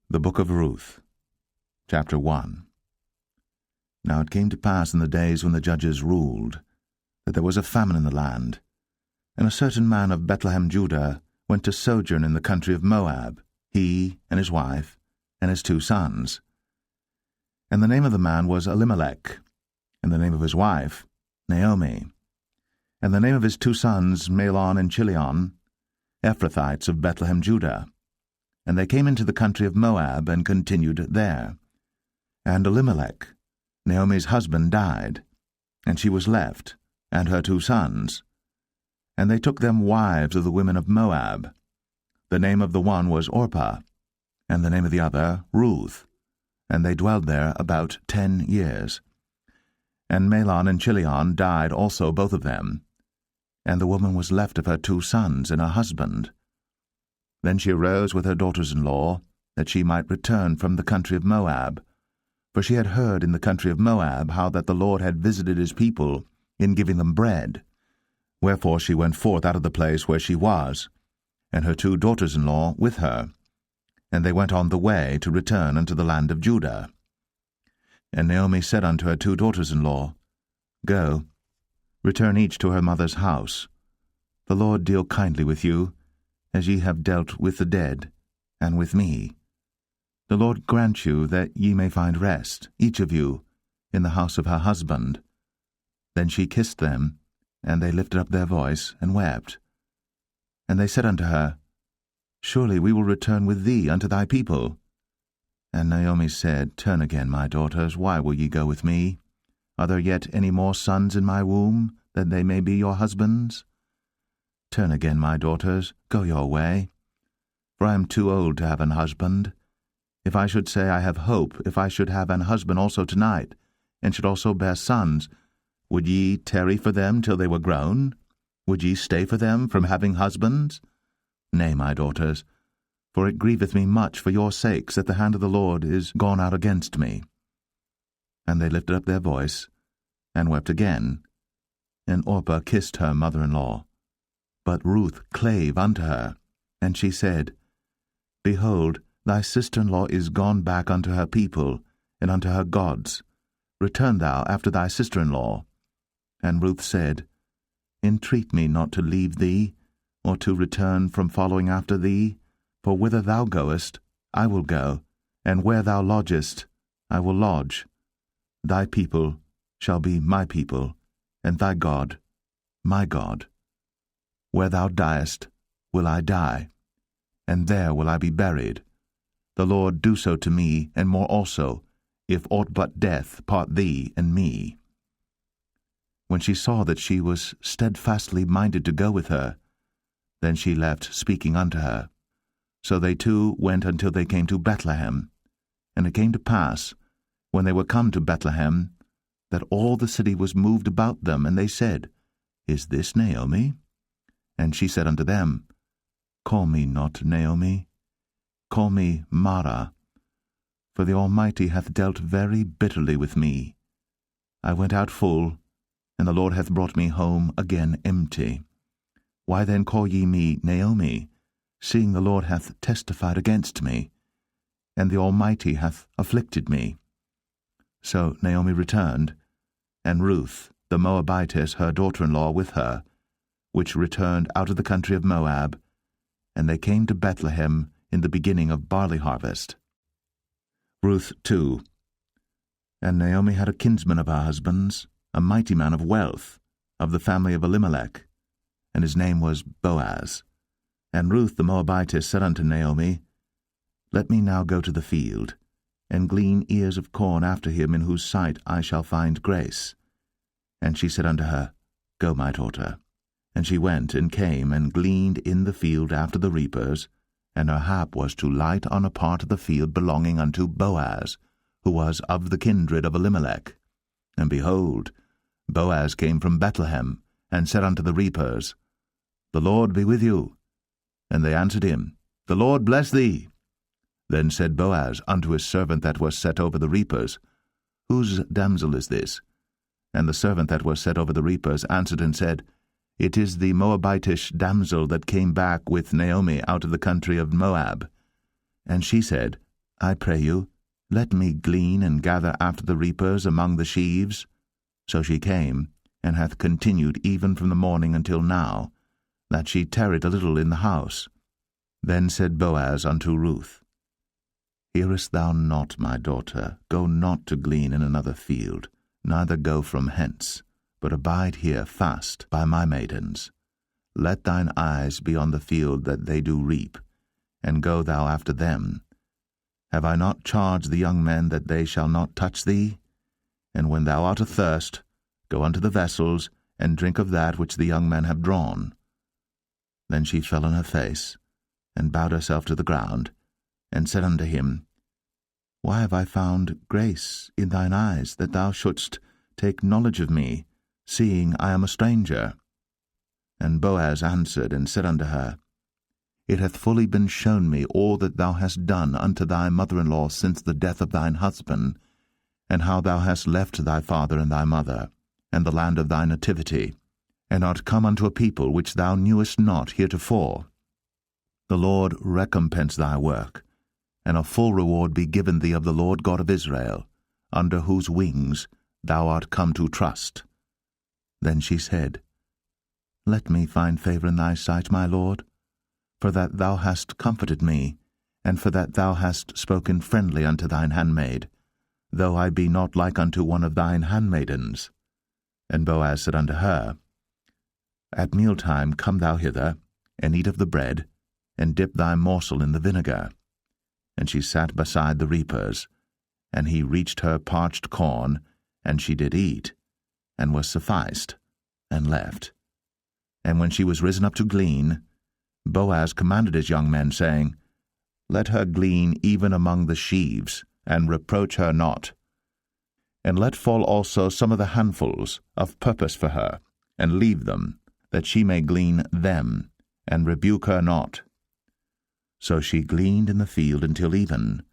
The book of Ruth, chapter 1. Now it came to pass in the days when the judges ruled, that there was a famine in the land, and a certain man of Bethlehem, Judah, went to sojourn in the country of Moab, he and his wife, and his 2 sons. And the name of the man was Elimelech, and the name of his wife Naomi, and the name of his 2 sons Mahlon and Chilion, Ephrathites of Bethlehem, Judah. And they came into the country of Moab, and continued there. And Elimelech, Naomi's husband, died, and she was left, and her 2 sons. And they took them wives of the women of Moab. The name of the one was Orpah, and the name of the other Ruth. And they dwelled there about 10 years. And Mahlon and Chilion died also, both of them. And the woman was left of her 2 sons and her husband. Then she arose with her daughters-in-law, that she might return from the country of Moab. For she had heard in the country of Moab how that the Lord had visited his people in giving them bread. Wherefore she went forth out of the place where she was, and her 2 daughters-in-law with her. And they went on the way to return unto the land of Judah. And Naomi said unto her 2 daughters-in-law, Go, return each to her mother's house. The Lord deal kindly with you, as ye have dealt with the dead, and with me. The Lord grant you that ye may find rest, each of you, in the house of her husband. Then she kissed them, and they lifted up their voice, and wept. And they said unto her, Surely we will return with thee unto thy people. And Naomi said, Turn again, my daughters, why will ye go with me? Are there yet any more sons in my womb, that they may be your husbands? Turn again, my daughters, go your way. For I am too old to have an husband. If I should say I have hope, if I should have an husband also tonight, and should also bear sons, would ye tarry for them till they were grown? Would ye stay for them from having husbands? Nay, my daughters, for it grieveth me much for your sakes that the hand of the Lord is gone out against me. And they lifted up their voice, and wept again. And Orpah kissed her mother-in-law. But Ruth clave unto her, and she said, Behold, thy sister-in-law is gone back unto her people, and unto her gods. Return thou after thy sister-in-law. And Ruth said, Entreat me not to leave thee, or to return from following after thee, for whither thou goest, I will go, and where thou lodgest, I will lodge. Thy people shall be my people, and thy God my God. Where thou diest will I die, and there will I be buried. The Lord do so to me, and more also, if aught but death part thee and me. When she saw that she was steadfastly minded to go with her, then she left speaking unto her. So they 2 went until they came to Bethlehem. And it came to pass, when they were come to Bethlehem, that all the city was moved about them, and they said, Is this Naomi? And she said unto them, Call me not Naomi, call me Mara, for the Almighty hath dealt very bitterly with me. I went out full, and the Lord hath brought me home again empty. Why then call ye me Naomi, seeing the Lord hath testified against me, and the Almighty hath afflicted me? So Naomi returned, and Ruth the Moabitess her daughter-in-law with her, which returned out of the country of Moab, and they came to Bethlehem in the beginning of barley harvest. Ruth 2. And Naomi had a kinsman of her husband's, a mighty man of wealth, of the family of Elimelech, and his name was Boaz. And Ruth the Moabitess said unto Naomi, Let me now go to the field, and glean ears of corn after him in whose sight I shall find grace. And she said unto her, Go, my daughter. And she went and came and gleaned in the field after the reapers, and her hap was to light on a part of the field belonging unto Boaz, who was of the kindred of Elimelech. And behold, Boaz came from Bethlehem, and said unto the reapers, The Lord be with you. And they answered him, The Lord bless thee. Then said Boaz unto his servant that was set over the reapers, Whose damsel is this? And the servant that was set over the reapers answered and said, It is the Moabitish damsel that came back with Naomi out of the country of Moab. And she said, I pray you, let me glean and gather after the reapers among the sheaves. So she came, and hath continued even from the morning until now, that she tarried a little in the house. Then said Boaz unto Ruth, Hearest thou not, my daughter? Go not to glean in another field, neither go from hence, but abide here fast by my maidens. Let thine eyes be on the field that they do reap, and go thou after them. Have I not charged the young men that they shall not touch thee? And when thou art athirst, go unto the vessels, and drink of that which the young men have drawn. Then she fell on her face, and bowed herself to the ground, and said unto him, Why have I found grace in thine eyes, that thou shouldst take knowledge of me, seeing I am a stranger? And Boaz answered and said unto her, It hath fully been shown me all that thou hast done unto thy mother-in-law since the death of thine husband, and how thou hast left thy father and thy mother, and the land of thy nativity, and art come unto a people which thou knewest not heretofore. The Lord recompense thy work, and a full reward be given thee of the Lord God of Israel, under whose wings thou art come to trust. Then she said, Let me find favour in thy sight, my Lord, for that thou hast comforted me, and for that thou hast spoken friendly unto thine handmaid, though I be not like unto one of thine handmaidens. And Boaz said unto her, At mealtime come thou hither, and eat of the bread, and dip thy morsel in the vinegar. And she sat beside the reapers, and he reached her parched corn, and she did eat, and was sufficed, and left. And when she was risen up to glean, Boaz commanded his young men, saying, Let her glean even among the sheaves, and reproach her not. And let fall also some of the handfuls of purpose for her, and leave them, that she may glean them, and rebuke her not. So she gleaned in the field until even,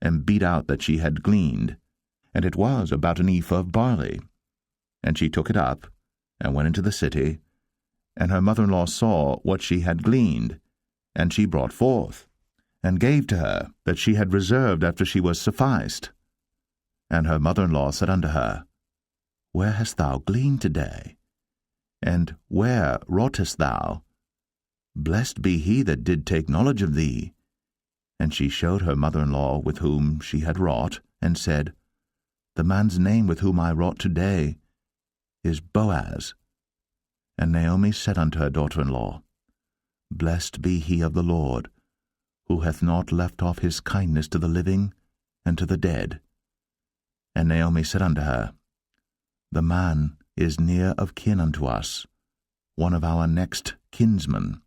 and beat out that she had gleaned, and it was about an ephah of barley. And she took it up, and went into the city, and her mother-in-law saw what she had gleaned, and she brought forth, and gave to her that she had reserved after she was sufficed. And her mother-in-law said unto her, Where hast thou gleaned today? And where wroughtest thou? Blessed be he that did take knowledge of thee. And she showed her mother-in-law with whom she had wrought, and said, The man's name with whom I wrought today is Boaz. And Naomi said unto her daughter-in-law, Blessed be he of the Lord, who hath not left off his kindness to the living and to the dead. And Naomi said unto her, The man is near of kin unto us, one of our next kinsmen.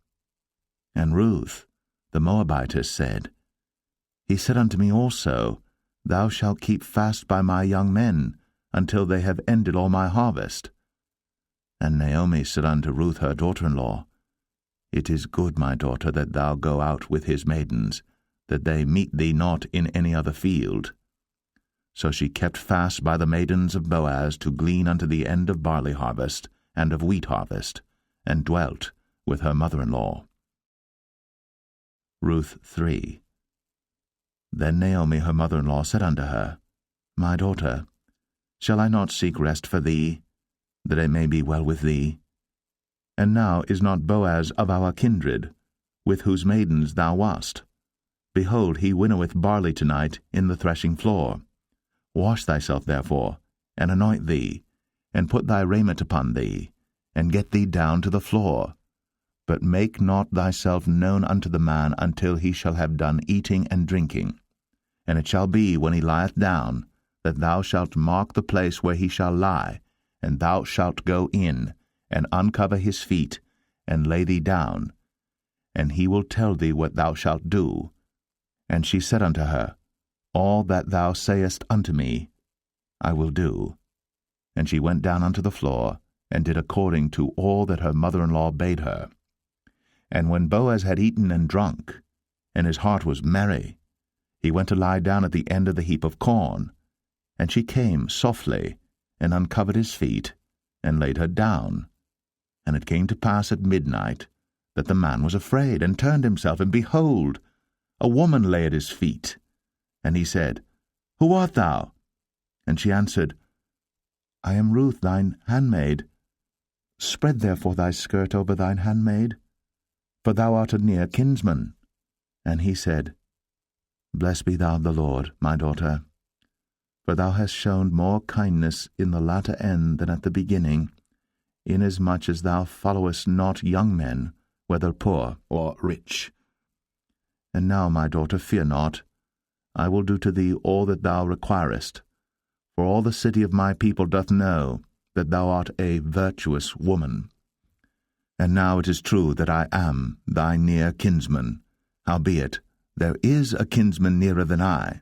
And Ruth, the Moabitess, said, He said unto me also, Thou shalt keep fast by my young men, until they have ended all my harvest. And Naomi said unto Ruth her daughter-in-law, It is good, my daughter, that thou go out with his maidens, that they meet thee not in any other field. So she kept fast by the maidens of Boaz to glean unto the end of barley harvest and of wheat harvest, and dwelt with her mother-in-law. Ruth 3. Then Naomi her mother-in-law said unto her, My daughter, shall I not seek rest for thee, that it may be well with thee? And now is not Boaz of our kindred, with whose maidens thou wast? Behold, he winnoweth barley tonight in the threshing floor. Wash thyself therefore, and anoint thee, and put thy raiment upon thee, and get thee down to the floor. But make not thyself known unto the man until he shall have done eating and drinking. And it shall be, when he lieth down, that thou shalt mark the place where he shall lie, and thou shalt go in, and uncover his feet, and lay thee down, and he will tell thee what thou shalt do. And she said unto her, All that thou sayest unto me, I will do. And she went down unto the floor, and did according to all that her mother-in-law bade her. And when Boaz had eaten and drunk, and his heart was merry, he went to lie down at the end of the heap of corn. And she came softly, and uncovered his feet, and laid her down. And it came to pass at midnight, that the man was afraid, and turned himself, and behold, a woman lay at his feet. And he said, Who art thou? And she answered, I am Ruth thine handmaid. Spread therefore thy skirt over thine handmaid, for thou art a near kinsman. And he said, Blessed be thou of the Lord, my daughter, for thou hast shown more kindness in the latter end than at the beginning, inasmuch as thou followest not young men, whether poor or rich. And now, my daughter, fear not. I will do to thee all that thou requirest, for all the city of my people doth know that thou art a virtuous woman. And now it is true that I am thy near kinsman, howbeit there is a kinsman nearer than I.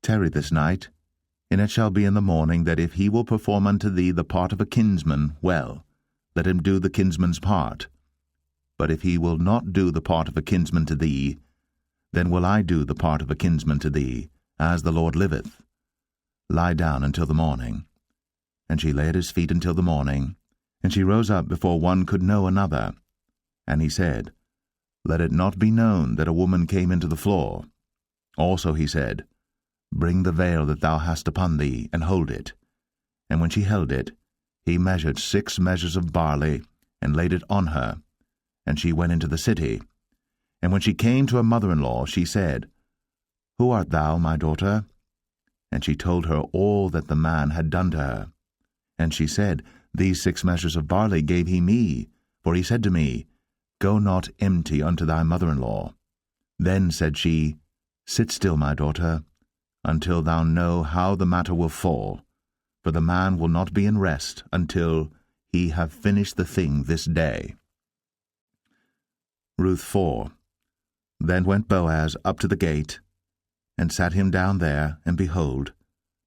Tarry this night, and it shall be in the morning that if he will perform unto thee the part of a kinsman, well, let him do the kinsman's part. But if he will not do the part of a kinsman to thee, then will I do the part of a kinsman to thee, as the Lord liveth. Lie down until the morning. And she lay at his feet until the morning, and she rose up before one could know another. And he said, Let it not be known that a woman came into the floor. Also he said, Bring the veil that thou hast upon thee, and hold it. And when she held it, he measured 6 measures of barley, and laid it on her. And she went into the city. And when she came to her mother-in-law, she said, Who art thou, my daughter? And she told her all that the man had done to her. And she said, These 6 measures of barley gave he me, for he said to me, Go not empty unto thy mother-in-law. Then said she, Sit still, my daughter, until thou know how the matter will fall, for the man will not be in rest until he have finished the thing this day. Ruth 4. Then went Boaz up to the gate, and sat him down there, and behold,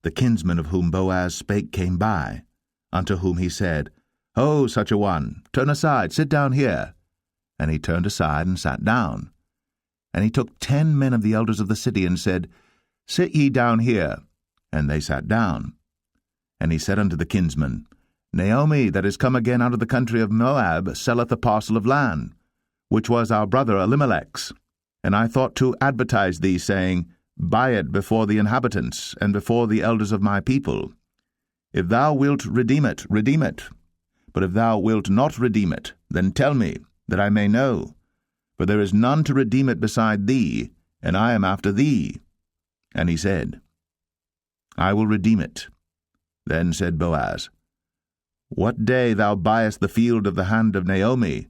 the kinsman of whom Boaz spake came by, unto whom he said, Ho, such a one, turn aside, sit down here. And he turned aside and sat down. And he took 10 men of the elders of the city, and said, Sit ye down here. And they sat down. And he said unto the kinsman, Naomi, that is come again out of the country of Moab, selleth a parcel of land, which was our brother Elimelech's. And I thought to advertise thee, saying, Buy it before the inhabitants, and before the elders of my people. If thou wilt redeem it, redeem it. But if thou wilt not redeem it, then tell me, that I may know. For there is none to redeem it beside thee, and I am after thee. And he said, I will redeem it. Then said Boaz, What day thou buyest the field of the hand of Naomi,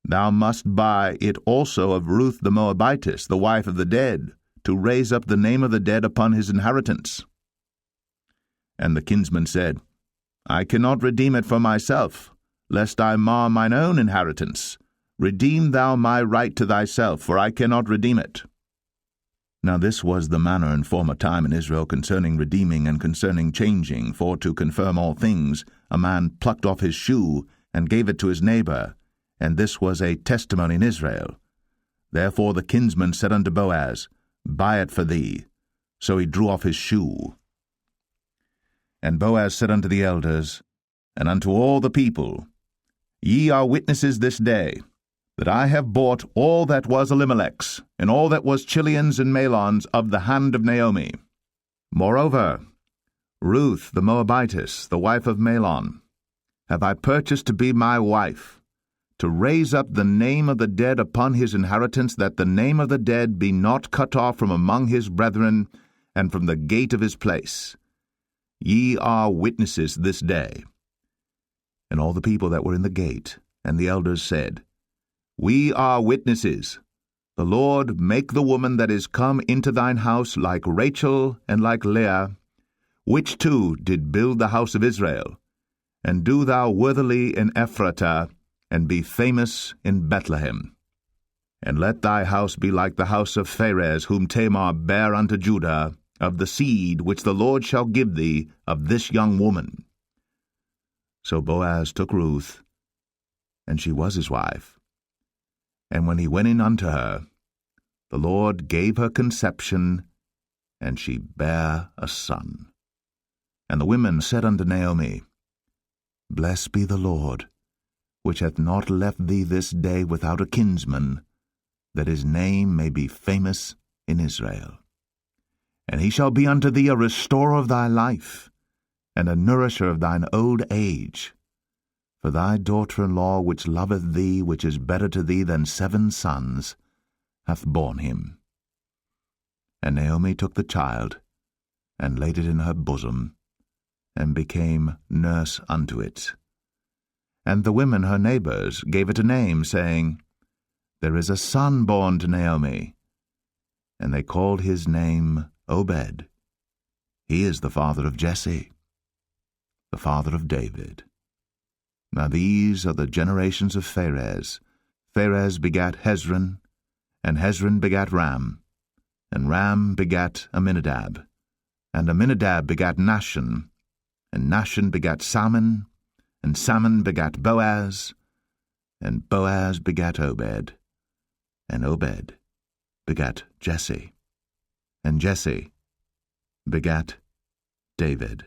thou must buy it also of Ruth the Moabitess, the wife of the dead, to raise up the name of the dead upon his inheritance. And the kinsman said, I cannot redeem it for myself, lest I mar mine own inheritance. Redeem thou my right to thyself, for I cannot redeem it. Now this was the manner in former time in Israel concerning redeeming and concerning changing, for to confirm all things, a man plucked off his shoe, and gave it to his neighbor, and this was a testimony in Israel. Therefore the kinsman said unto Boaz, Buy it for thee. So he drew off his shoe. And Boaz said unto the elders, and unto all the people, Ye are witnesses this day, that I have bought all that was Elimelech's, and all that was Chilion's and Mahlon's of the hand of Naomi. Moreover, Ruth the Moabitess, the wife of Mahlon, have I purchased to be my wife, to raise up the name of the dead upon his inheritance, that the name of the dead be not cut off from among his brethren, and from the gate of his place. Ye are witnesses this day. And all the people that were in the gate, and the elders said, We are witnesses. The Lord make the woman that is come into thine house like Rachel and like Leah, which two did build the house of Israel, and do thou worthily in Ephratah, and be famous in Bethlehem. And let thy house be like the house of Pharez, whom Tamar bare unto Judah, of the seed which the Lord shall give thee of this young woman. So Boaz took Ruth, and she was his wife. And when he went in unto her, the Lord gave her conception, and she bare a son. And the women said unto Naomi, Blessed be the Lord, which hath not left thee this day without a kinsman, that his name may be famous in Israel. And he shall be unto thee a restorer of thy life, and a nourisher of thine old age. For thy daughter-in-law, which loveth thee, which is better to thee than 7 sons, hath borne him. And Naomi took the child, and laid it in her bosom, and became nurse unto it. And the women her neighbours gave it a name, saying, There is a son born to Naomi. And they called his name Obed. He is the father of Jesse, the father of David. Now these are the generations of Pharez. Pharez begat Hezron, and Hezron begat Ram, and Ram begat Amminadab, and Amminadab begat Nahshon, and Nahshon begat Salmon, and Salmon begat Boaz, and Boaz begat Obed, and Obed begat Jesse, and Jesse begat David.